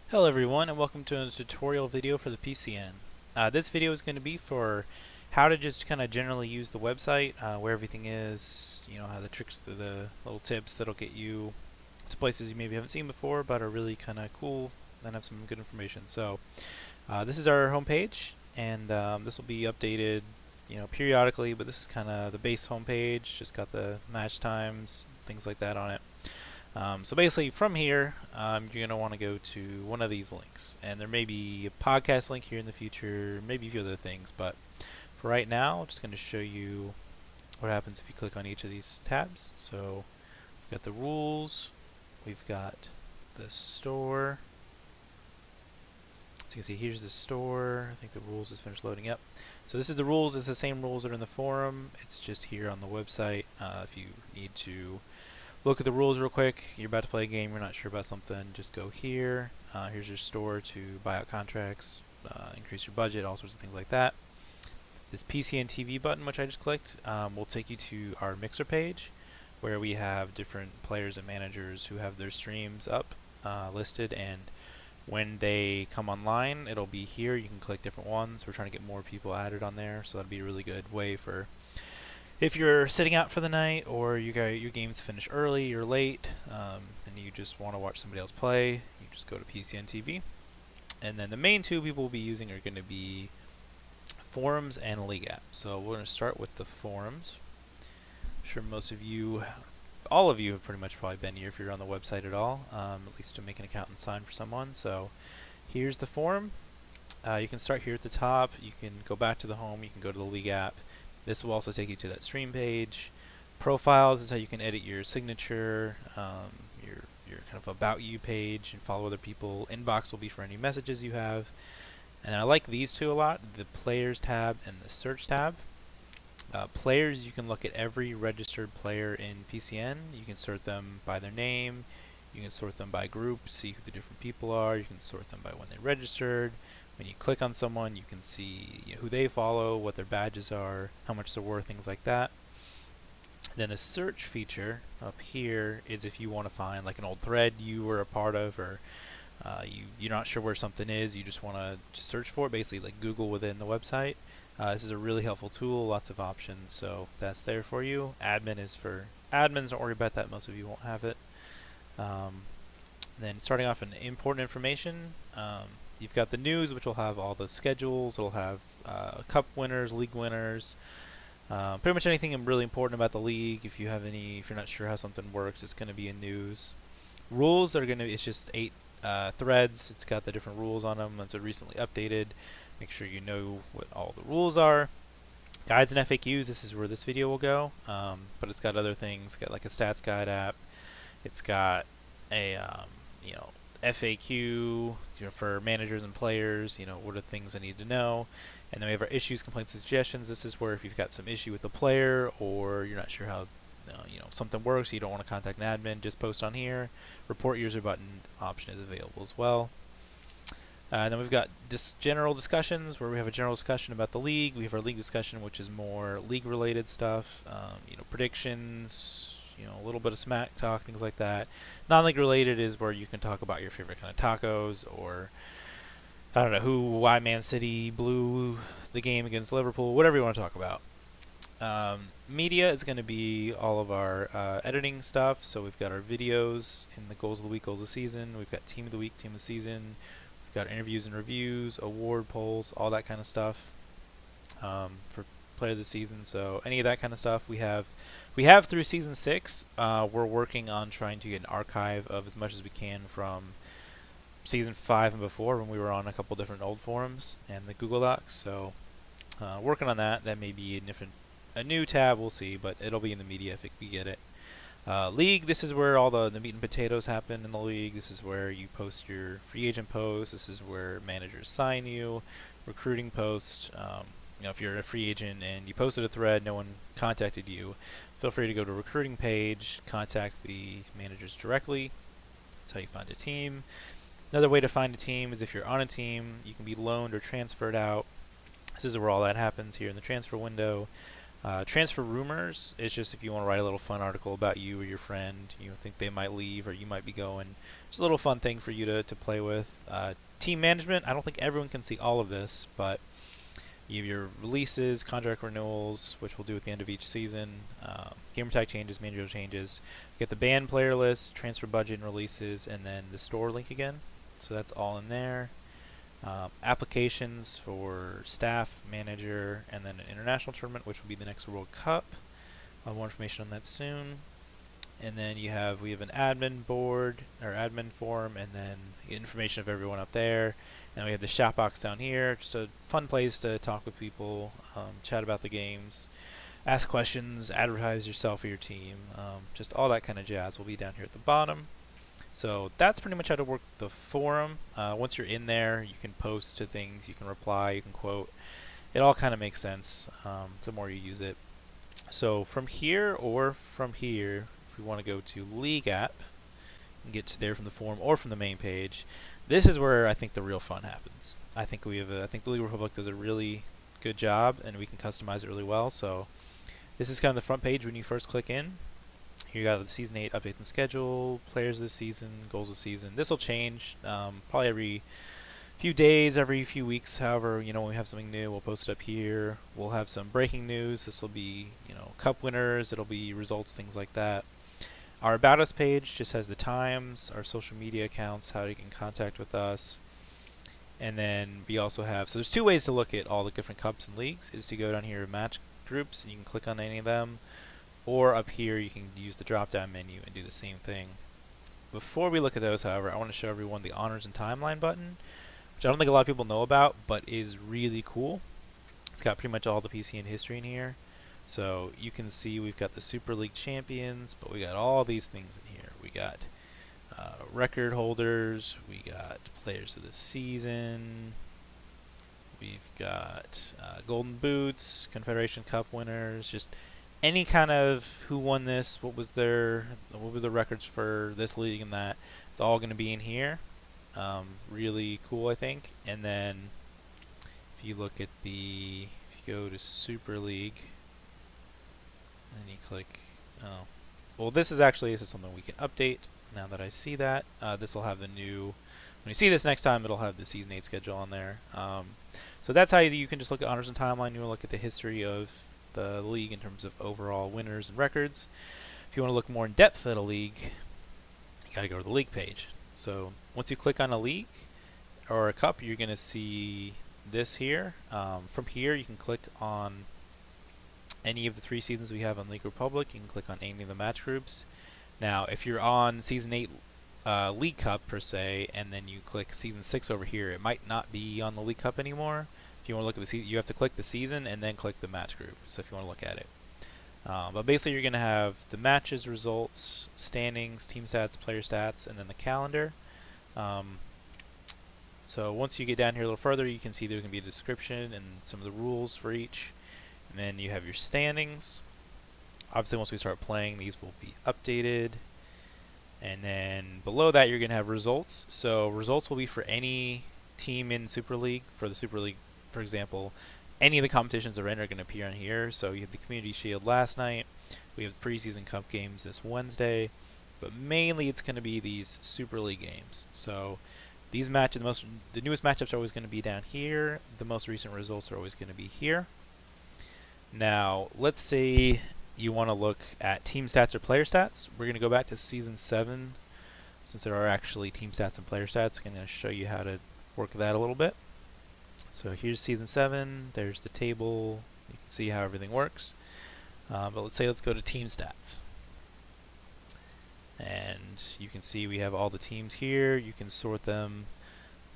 Hello everyone and welcome to a tutorial video for the PCN. This video is going to be for how to just kind of generally use the website, where everything is, how the tricks, the little tips that'll get you to places you maybe haven't seen before but are really kind of cool and have some good information. So this is our home page, and this will be updated periodically, but this is kind of the base home page, just got the match times, things like that on it. So basically from here, you're going to want to go to one of these links. And there may be a podcast link here in the future, maybe a few other things. But for right now, I'm just going to show you what happens if you click on each of these tabs. So we've got the rules, we've got the store. So you can see here's the store. I think the rules is finished loading up. So this is the rules. It's the same rules that are in the forum. It's just here on the website. If you need to look at the rules real quick, you're about to play a game, you're not sure about something, just go here. Here's your store to buy out contracts, increase your budget, all sorts of things like that. This PCN TV button, which I just clicked, will take you to our Mixer page, where we have different players and managers who have their streams up, listed, and when they come online, it'll be here. You can click different ones. We're trying to get more people added on there, so that'd be a really good way for if you're sitting out for the night, or you got your game's finished early or late, and you just want to watch somebody else play, you just go to PCN TV. And then the main two people will be using are going to be forums and league app. So we're going to start with the forums. I'm sure most of you, all of you have pretty much probably been here if you're on the website at all, at least to make an account and sign for someone. So here's the forum. You can start here at the top. You can go back to the home. You can go to the league app. This will also take you to that stream page. Profiles is how you can edit your signature, your kind of about you page, and follow other people. Inbox will be for any messages you have. And I like these two a lot, the players tab and the search tab. Players, you can look at every registered player in PCN. You can sort them by their name. You can sort them by group, see who the different people are. You can sort them by when they registered. When you click on someone, you can see who they follow, what their badges are, how much they're worth, things like that. Then the search feature up here is if you want to find like an old thread you were a part of, or you're not sure where something is, you just want to search for it, basically like Google within the website. This is a really helpful tool, lots of options, so that's there for you. Admin is for admins, don't worry about that, most of you won't have it. Then starting off in important information, you've got the news, which will have all the schedules. It'll have cup winners, league winners, pretty much anything really important about the league. If you're not sure how something works, it's going to be in news. Rules are going to, it's just 8 threads. It's got the different rules on them. It's recently updated. Make sure you know what all the rules are. Guides and FAQs, this is where this video will go, but it's got other things. It's got like a stats guide app. It's got a FAQ for managers and players. What are things I need to know. And then we have our issues, complaints, suggestions. This is where if you've got some issue with the player, or you're not sure how something works, you don't want to contact an admin, just post on here. Report user button option is available as well. And then we've got general discussions, where we have a general discussion about the league. We have our league discussion, which is more league-related stuff, predictions, a little bit of smack talk, things like that. Non-league related is where you can talk about your favorite kind of tacos, or I don't know why Man City blew the game against Liverpool, whatever you want to talk about. Media is going to be all of our editing stuff. So we've got our videos in the goals of the week, goals of the season. We've got team of the week, team of the season. We've got interviews and reviews, award polls, all that kind of stuff for player of the season. So any of that kind of stuff we have through season 6. We're working on trying to get an archive of as much as we can from season 5 and before, when we were on a couple different old forums and the Google Docs. So working on that. That may be a new tab, we'll see, but it'll be in the media if we get it. League, this is where all the meat and potatoes happen in the league. This is where you post your free agent posts. This is where managers sign you. Recruiting posts. If you're a free agent and you posted a thread, no one contacted you, feel free to go to a recruiting page, contact the managers directly. That's how you find a team. Another way to find a team is if you're on a team, you can be loaned or transferred out. This is where all that happens here in the transfer window. Transfer rumors is just if you want to write a little fun article about you or your friend, you think they might leave or you might be going. It's a little fun thing for you to play with. Team management, I don't think everyone can see all of this, but you have your releases, contract renewals, which we'll do at the end of each season, gamer tag changes, managerial changes. You get the band player list, transfer budget and releases, and then the store link again. So that's all in there. Applications for staff, manager, and then an international tournament, which will be the next World Cup. I'll have more information on that soon. And then we have an admin board or admin forum, and then information of everyone up there. And we have the chat box down here, just a fun place to talk with people, chat about the games, ask questions, advertise yourself or your team, just all that kind of jazz will be down here at the bottom. So that's pretty much how to work the forum. Once you're in there, you can post to things, you can reply, you can quote. It all kind of makes sense the more you use it. So from here or from here, if we want to go to League app and get to there from the forum or from the main page, this is where I think the real fun happens. I think the League Republic does a really good job, and we can customize it really well. So this is kind of the front page when you first click in. Here you got the Season 8 updates and schedule, players of the season, goals of the season. This will change probably every few days, every few weeks. However, when we have something new, we'll post it up here. We'll have some breaking news. This will be, cup winners. It'll be results, things like that. Our About Us page just has the times, our social media accounts, how you can contact with us. And then we also have, so there's two ways to look at all the different cups and leagues, is to go down here to match groups, and you can click on any of them. Or up here, you can use the drop-down menu and do the same thing. Before we look at those, however, I want to show everyone the Honors and Timeline button, which I don't think a lot of people know about, but is really cool. It's got pretty much all the PCN history in here. So you can see we've got the Super League champions, but we got all these things in here. We got record holders, we got players of the season, we've got Golden Boots, Confederation Cup winners, just any kind of who won this, what were the records for this league and that. It's all going to be in here. Really cool, I think. And then if you look at if you go to Super League and you click, well, this is something we can update now that I see that. This will have the new, when you see this next time, it'll have the Season 8 schedule on there. So that's how you can just look at Honors and Timeline. You will look at the history of the league in terms of overall winners and records. If you want to look more in depth at a league, you got to go to the league page. So once you click on a league or a cup, you're going to see this here. From here, you can click on any of the 3 seasons we have on League Republic. You can click on any of the match groups. Now, if you're on Season 8 League Cup per se, and then you click Season 6 over here, it might not be on the League Cup anymore. If you want to look at the season, you have to click the season and then click the match group. So if you want to look at it, but basically you're going to have the matches, results, standings, team stats, player stats, and then the calendar. So once you get down here a little further, you can see there's going to be a description and some of the rules for each. And then you have your standings. Obviously, once we start playing, these will be updated. And then below that, you're going to have results. So results will be for any team in Super League. For the Super League, for example, any of the competitions they're in are going to appear on here. So you have the Community Shield last night. We have preseason cup games this Wednesday. But mainly it's going to be these Super League games. So these matches, the newest matchups are always going to be down here. The most recent results are always going to be here. Now, let's say you want to look at team stats or player stats. We're going to go back to Season 7, since there are actually team stats and player stats. I'm going to show you how to work that a little bit. So here's Season 7. There's the table. You can see how everything works. But let's go to team stats. And you can see we have all the teams here. You can sort them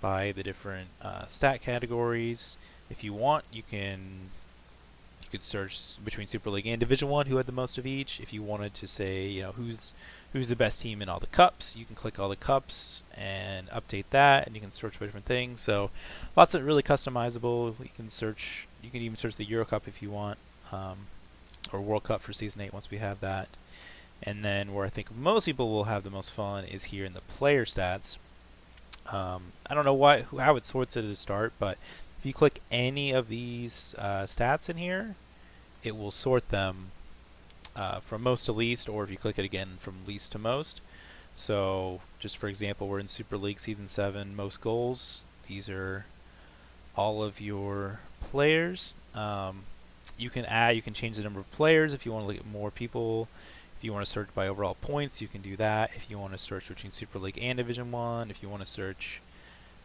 by the different stat categories. If you want, you could search between Super League and Division 1 who had the most of each. If you wanted to say, who's the best team in all the cups, you can click all the cups and update that, and you can search for different things. So lots of really customizable. You can even search the Euro Cup if you want, or World Cup for Season 8 once we have that. And then where I think most people will have the most fun is here in the player stats. I don't know how it sorts it to start, but if you click any of these stats in here, it will sort them from most to least, or if you click it again, from least to most. So just for example, we're in Super League Season 7, most goals. These are all of your players. You can change the number of players if you want to look at more people. If you want to search by overall points, you can do that. If you want to search between Super League and Division 1, if you want to search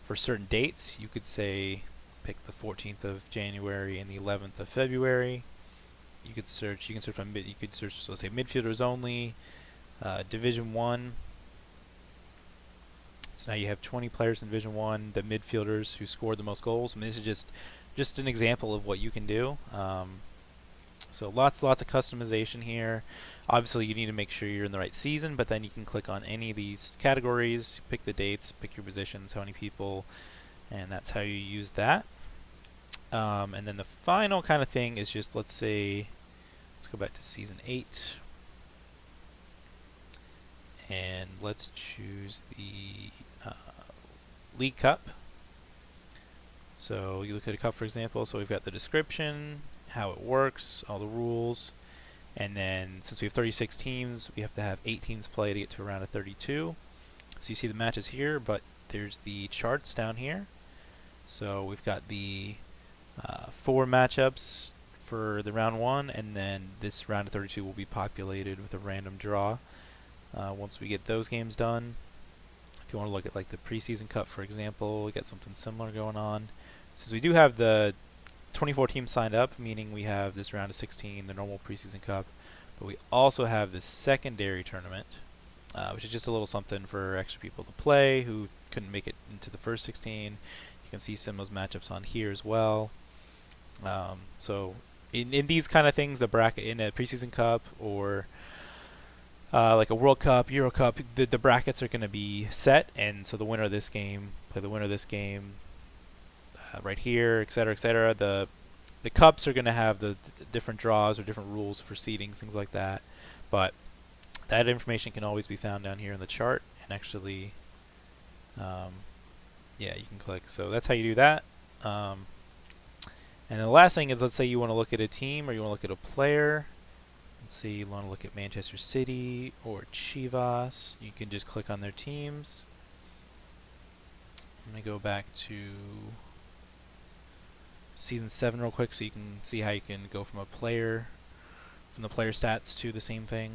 for certain dates, you could say pick the 14th of January and the 11th of February. You could search by you could search, so say midfielders only, Division 1. So now you have 20 players in Division 1, the midfielders who scored the most goals. I mean, this is just an example of what you can do. So lots of customization here. Obviously, you need to make sure you're in the right season, but then you can click on any of these categories, pick the dates, pick your positions, how many people, and that's how you use that. And then the final kind of thing is just, let's go back to Season 8. And let's choose the League Cup. So you look at a cup, for example. So we've got the description, how it works, all the rules, and then since we have 36 teams, we have to have 8 teams play to get to a round of 32. So you see the matches here, but there's the charts down here. So we've got the 4 matchups for the round 1, and then this round of 32 will be populated with a random draw once we get those games done. If you want to look at like the preseason cup, for example, we got something similar going on. Since we do have the 24 teams signed up, meaning we have this round of 16, the normal preseason cup, but we also have this secondary tournament, which is just a little something for extra people to play who couldn't make it into the first 16. You can see some of those matchups on here as well. So in these kind of things, the bracket in a preseason cup or like a World Cup, Euro Cup, the brackets are going to be set, and so the winner of this game play the winner of this game right here, etc., etc. The cups are going to have the different draws or different rules for seedings, things like that. But that information can always be found down here in the chart, and actually, yeah, you can click. So that's how you do that. And the last thing is, let's say you want to look at a team or you want to look at a player. Let's say you want to look at Manchester City or Chivas. You can just click on their teams. I'm going to go back to Season 7 real quick so you can see how you can go from the player stats to the same thing.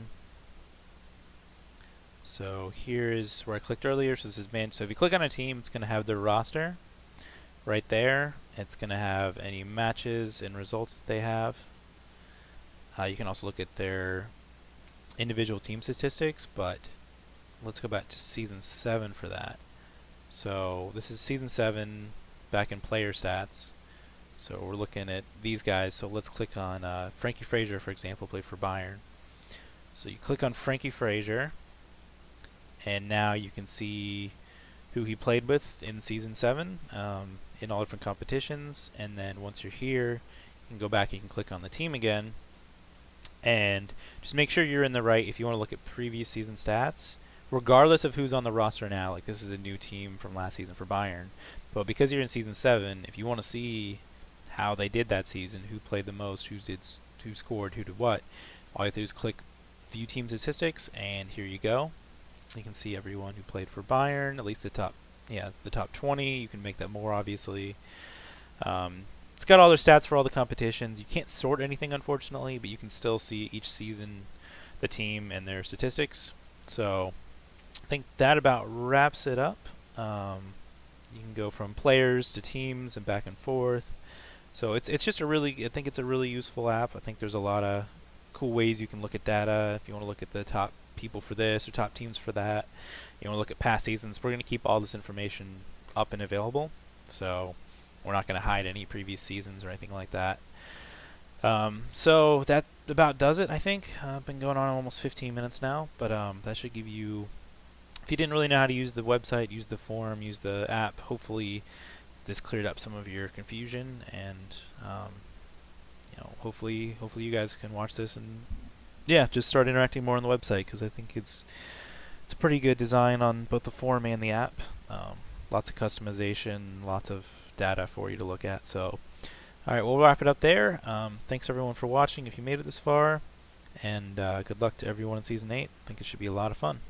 So here is where I clicked earlier. So this is so if you click on a team, it's going to have their roster right there. It's going to have any matches and results that they have. You can also look at their individual team statistics, but let's go back to Season 7 for that. So this is Season 7 back in player stats. So we're looking at these guys. So let's click on Frankie Frazier, for example, played for Bayern. So you click on Frankie Frazier, and now you can see who he played with in Season 7 in all different competitions. And then once you're here, you can go back and you can click on the team again. And just make sure you're in the right, if you want to look at previous season stats, regardless of who's on the roster now. Like this is a new team from last season for Bayern. But because you're in Season 7, if you want to see how they did that season, who played the most, who scored, who did what, all you have to do is click View Team Statistics, and here you go. You can see everyone who played for Bayern, at least the top 20. You can make that more, obviously. It's got all their stats for all the competitions. You can't sort anything, unfortunately, but you can still see each season, the team, and their statistics. So I think that about wraps it up. You can go from players to teams and back and forth. So it's just I think it's a really useful app. I think there's a lot of cool ways you can look at data. If you want to look at the top people for this or top teams for that, you want to look at past seasons. We're going to keep all this information up and available. So we're not going to hide any previous seasons or anything like that. So that about does it, I think. I've been going on almost 15 minutes now, but that should give you, if you didn't really know how to use the website, use the forum, use the app, hopefully this cleared up some of your confusion, and hopefully you guys can watch this and just start interacting more on the website, because I think it's a pretty good design on both the forum and the app. Lots of customization, lots of data for you to look at. So Alright, we'll wrap it up there. Thanks everyone for watching if you made it this far, and good luck to everyone in Season 8. I think it should be a lot of fun.